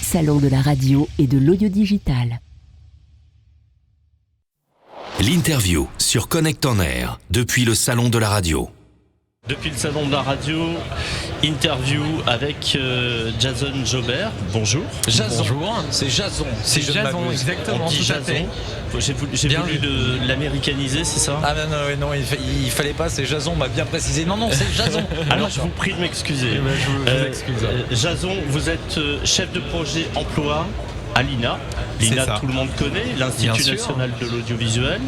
Salon de la radio et de l'audio digital. L'interview sur Connect en Air, depuis le Salon de la radio. Depuis le Salon de la radio, interview avec Jason Jobert. Bonjour. Bonjour. C'est Jason. C'est Jason, exactement. On dit Jason. J'ai voulu l'américaniser, c'est ça? Ah non, il fallait pas, c'est Jason, m'a bien précisé. Non, c'est Jason. Alors je vous prie de m'excuser. Je vous excuse. Jason, vous êtes chef de projet emploi à l'INA. L'INA, tout le monde connaît, l'Institut national de l'audiovisuel.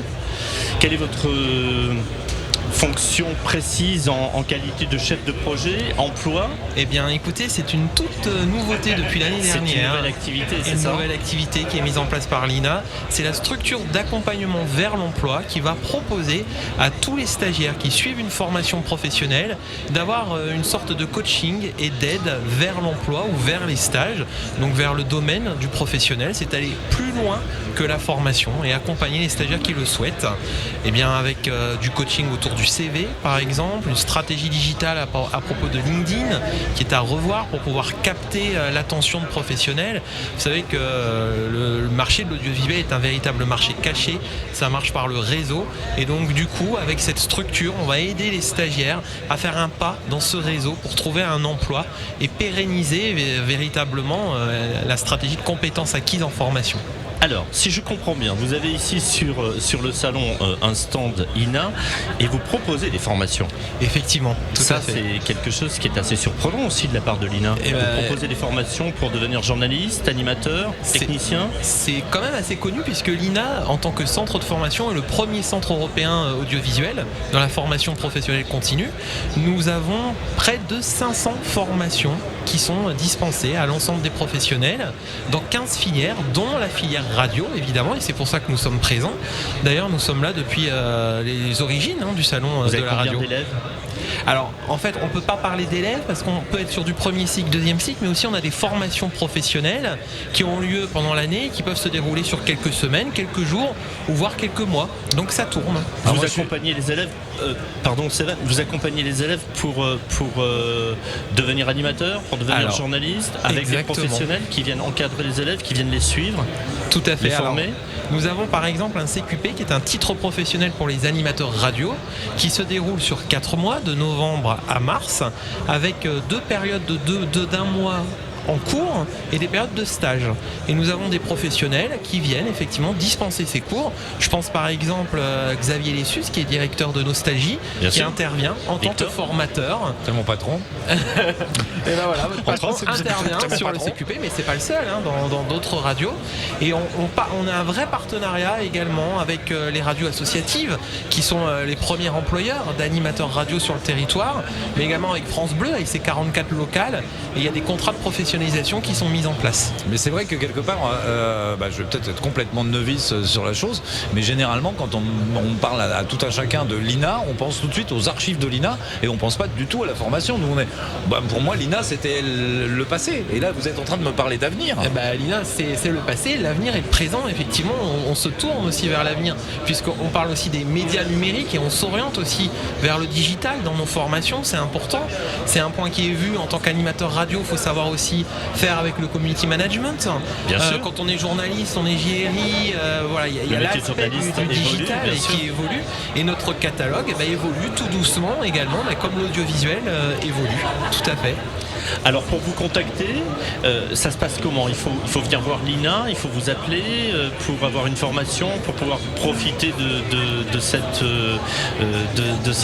Quelle est votre fonction précise en qualité de chef de projet, emploi? Eh bien écoutez, c'est une toute nouveauté depuis l'année dernière. C'est une nouvelle activité, c'est ça? Une nouvelle activité qui est mise en place par l'INA. C'est la structure d'accompagnement vers l'emploi qui va proposer à tous les stagiaires qui suivent une formation professionnelle d'avoir une sorte de coaching et d'aide vers l'emploi ou vers les stages, donc vers le domaine du professionnel. C'est aller plus loin que la formation et accompagner les stagiaires qui le souhaitent. Eh bien avec du coaching autour du CV par exemple, une stratégie digitale à propos de LinkedIn qui est à revoir pour pouvoir capter l'attention de professionnels. Vous savez que le marché de l'audiovisuel est un véritable marché caché, ça marche par le réseau et donc du coup avec cette structure on va aider les stagiaires à faire un pas dans ce réseau pour trouver un emploi et pérenniser véritablement la stratégie de compétences acquises en formation. Alors, si je comprends bien, vous avez ici sur le salon un stand INA et vous proposez des formations. Effectivement, tout ça à fait. C'est quelque chose qui est assez surprenant aussi de la part de l'INA. Vous proposez des formations pour devenir journaliste, animateur, technicien. C'est quand même assez connu puisque l'INA, en tant que centre de formation, est le premier centre européen audiovisuel dans la formation professionnelle continue. Nous avons près de 500 formations qui sont dispensées à l'ensemble des professionnels dans 15 filières, dont la filière radio évidemment, et c'est pour ça que nous sommes présents. D'ailleurs nous sommes là depuis les origines du salon de la radio. Vous avez combien d'élèves ? Alors en fait on ne peut pas parler d'élèves parce qu'on peut être sur du premier cycle, deuxième cycle, mais aussi on a des formations professionnelles qui ont lieu pendant l'année, qui peuvent se dérouler sur quelques semaines, quelques jours ou voire quelques mois. Donc ça tourne. Vous accompagnez les élèves vous accompagnez les élèves pour devenir animateur, pour devenir journaliste, avec des professionnels qui viennent encadrer les élèves, qui viennent les suivre. Tout à fait. Les former. Nous avons par exemple un CQP qui est un titre professionnel pour les animateurs radio qui se déroule sur 4 mois, de novembre à mars, avec 2 périodes d'un mois en cours et des périodes de stage. Et nous avons des professionnels qui viennent effectivement dispenser ces cours. Je pense par exemple à Xavier Lessus qui est directeur de Nostalgie, qui intervient en tant que formateur. C'est mon patron. Et ben voilà, votre patron intervient sur le CQP, mais c'est pas le seul, dans d'autres radios. Et on a un vrai partenariat également avec les radios associatives qui sont les premiers employeurs d'animateurs radio sur le territoire, mais également avec France Bleu, avec ses 44 locales. Et il y a des contrats de professionnalisation qui sont mises en place. Mais c'est vrai que quelque part, je vais peut-être être complètement novice sur la chose, mais généralement quand on parle à tout un chacun de l'INA, on pense tout de suite aux archives de l'INA et on pense pas du tout à la formation. Nous, pour moi, l'INA c'était le passé, et là vous êtes en train de me parler d'avenir. L'INA c'est le passé, l'avenir est le présent. Effectivement, on se tourne aussi vers l'avenir puisqu'on parle aussi des médias numériques et on s'oriente aussi vers le digital dans nos formations. C'est important, c'est un point qui est vu en tant qu'animateur radio. Il faut savoir aussi faire avec le community management. Bien sûr. Quand on est journaliste, on est JRI, il y a l'aspect du digital qui évolue, et notre catalogue évolue tout doucement également, comme l'audiovisuel évolue. Tout à fait. Alors pour vous contacter, ça se passe comment ? Il faut venir voir l'INA, il faut vous appeler pour avoir une formation, pour pouvoir profiter de ces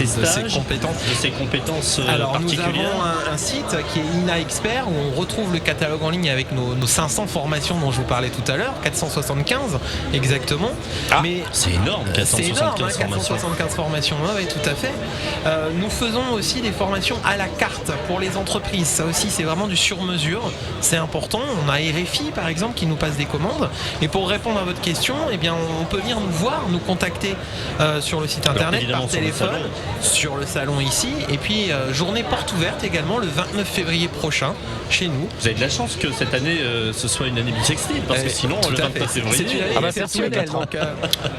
stages, de ces compétences Alors, particulières. Nous avons un site qui est INA Expert où on retrouve le catalogue en ligne avec nos 500 formations dont je vous parlais tout à l'heure, 475 exactement. Mais c'est énorme, 475 formations. Oui, tout à fait. Nous faisons aussi des formations à la carte pour les entreprises. Ça aussi, c'est vraiment du sur-mesure. C'est important. On a RFI, par exemple, qui nous passe des commandes. Et pour répondre à votre question, on peut venir nous voir, nous contacter sur le site internet, par téléphone, sur le salon ici. Et puis, journée porte ouverte également le 29 février prochain, chez nous. Vous avez de la chance que cette année, ce soit une année bissextile, parce que sinon, le 29 février... C'est une année exceptionnelle, donc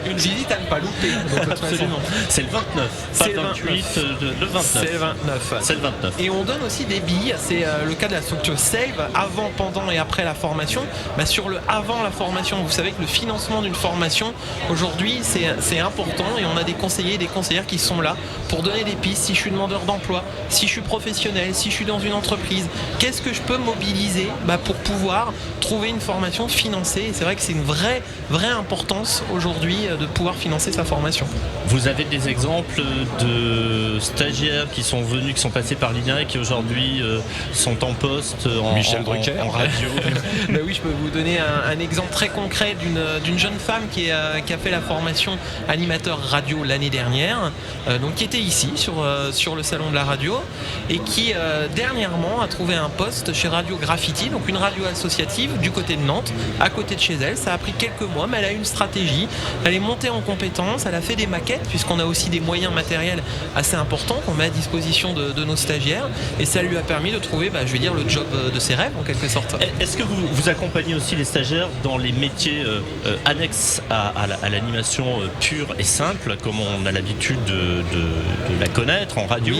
une visite à ne pas louper. Absolument. C'est le 29, pas le 28, le 29. C'est le 29. C'est le 29. Et on donne aussi des billes. C'est c'est le cas de la structure Save, avant, pendant et après la formation. Sur le avant la formation, vous savez que le financement d'une formation, aujourd'hui, c'est important et on a des conseillers et des conseillères qui sont là pour donner des pistes. Si je suis demandeur d'emploi, si je suis professionnel, si je suis dans une entreprise, qu'est-ce que je peux mobiliser pour pouvoir trouver une formation financée. Et c'est vrai que c'est une vraie importance aujourd'hui de pouvoir financer sa formation. Vous avez des exemples de stagiaires qui sont venus, qui sont passés par l'INA et qui aujourd'hui sont en poste en radio. Oui, je peux vous donner un exemple très concret d'une jeune femme qui a fait la formation animateur radio l'année dernière, donc qui était ici sur le salon de la radio et qui dernièrement a trouvé un poste chez Radio Graffiti, donc une radio associative du côté de Nantes, à côté de chez elle. Ça a pris quelques mois, mais elle a une stratégie, elle est montée en compétences, elle a fait des maquettes puisqu'on a aussi des moyens matériels assez importants qu'on met à disposition de nos stagiaires et ça lui a permis de trouver, le job de ses rêves en quelque sorte. Est-ce que vous accompagnez aussi les stagiaires dans les métiers annexes à l'animation pure et simple, comme on a l'habitude de la connaître en radio,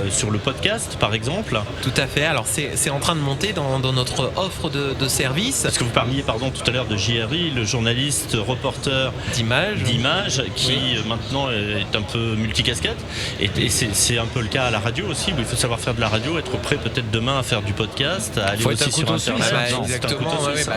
sur le podcast par exemple? Tout à fait, alors c'est en train de monter dans notre offre de services. Parce que vous parliez tout à l'heure de JRI, le journaliste reporter d'image qui maintenant est un peu multicasquette et c'est un peu le cas à la radio aussi, où il faut savoir faire de la radio, être prêt peut-être demain à faire du podcast, à aller aussi sur internet. Exactement,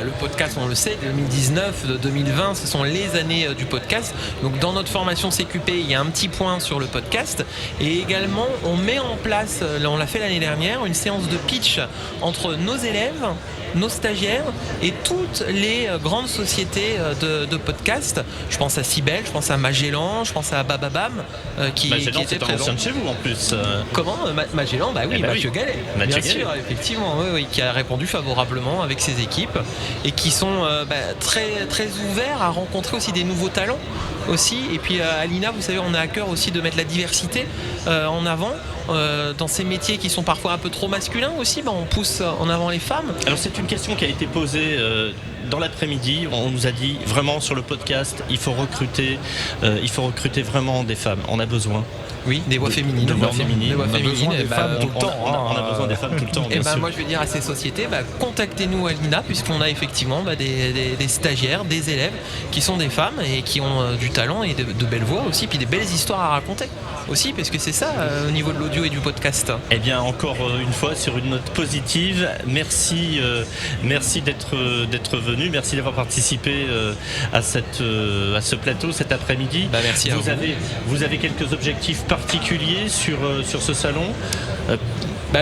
le podcast on le sait, 2019, 2020 ce sont les années du podcast, donc dans notre formation CQP il y a un petit point sur le podcast et également on met en place, on l'a fait l'année dernière, une séance de pitch entre nos élèves, nos stagiaires et toutes les grandes sociétés de podcast. Je pense à Cybelle, je pense à Magellan, je pense à Bababam qui était présent. Ancien de chez vous en plus. Comment Magellan, Mathieu Gallet, bien sûr, effectivement, qui a répondu favorablement avec ses équipes et qui sont très, très ouverts à rencontrer aussi des nouveaux talents aussi. Et puis à l'INA, vous savez, on a à cœur aussi de mettre la diversité en avant. Dans ces métiers qui sont parfois un peu trop masculins aussi, on pousse en avant les femmes. Alors c'est une question qui a été posée dans l'après-midi. On nous a dit vraiment sur le podcast, il faut recruter vraiment des femmes. On a besoin. Oui, des voix féminines. On a besoin des femmes tout le temps. On a besoin des femmes tout le temps. Et moi je vais dire à ces sociétés, contactez-nous à l'INA puisqu'on a effectivement des stagiaires, des élèves qui sont des femmes et qui ont du talent et de belles voix aussi, puis des belles histoires à raconter aussi, parce que c'est ça au niveau de l'audio et du podcast. Eh bien encore une fois sur une note positive, merci d'être venu, merci d'avoir participé à ce plateau cet après-midi. Merci à vous. Vous avez quelques objectifs particulier sur ce salon?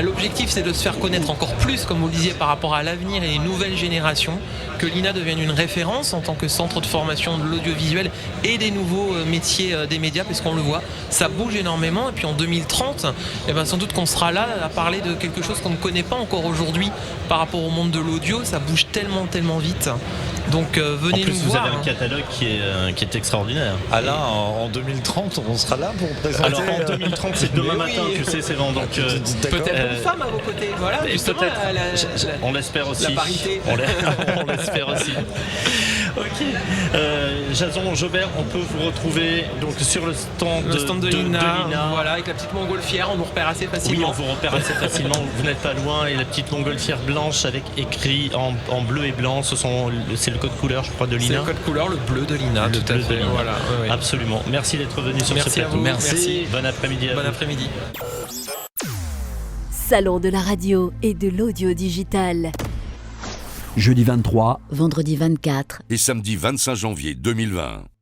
L'objectif c'est de se faire connaître encore plus, comme vous le disiez, par rapport à l'avenir et les nouvelles générations, que l'INA devienne une référence en tant que centre de formation de l'audiovisuel et des nouveaux métiers des médias, parce qu'on le voit, ça bouge énormément et puis en 2030 sans doute qu'on sera là à parler de quelque chose qu'on ne connaît pas encore aujourd'hui par rapport au monde de l'audio. Ça bouge tellement vite, donc venez nous voir. Vous avez un catalogue qui est extraordinaire. Alain, en 2030 on sera là pour présenter. Alors en 2030 c'est demain matin que c'est vent, donc peut-être une femme à vos côtés, voilà, justement, on l'espère aussi. La parité. On l'espère aussi. Ok. Jason Jobert, on peut vous retrouver donc sur le stand de l'INA, voilà, avec la petite montgolfière, on nous repère assez facilement. Oui, on vous repère assez facilement, vous n'êtes pas loin, et la petite montgolfière blanche avec écrit en bleu et blanc, c'est le code couleur, je crois, de l'INA. C'est le code couleur, le bleu de l'INA, tout à fait. Voilà, oui. Absolument. Merci d'être venu sur ce plateau. Merci. Bon après-midi. Bon après-midi. Salon de la radio et de l'audio digital. Jeudi 23, vendredi 24 et samedi 25 janvier 2020.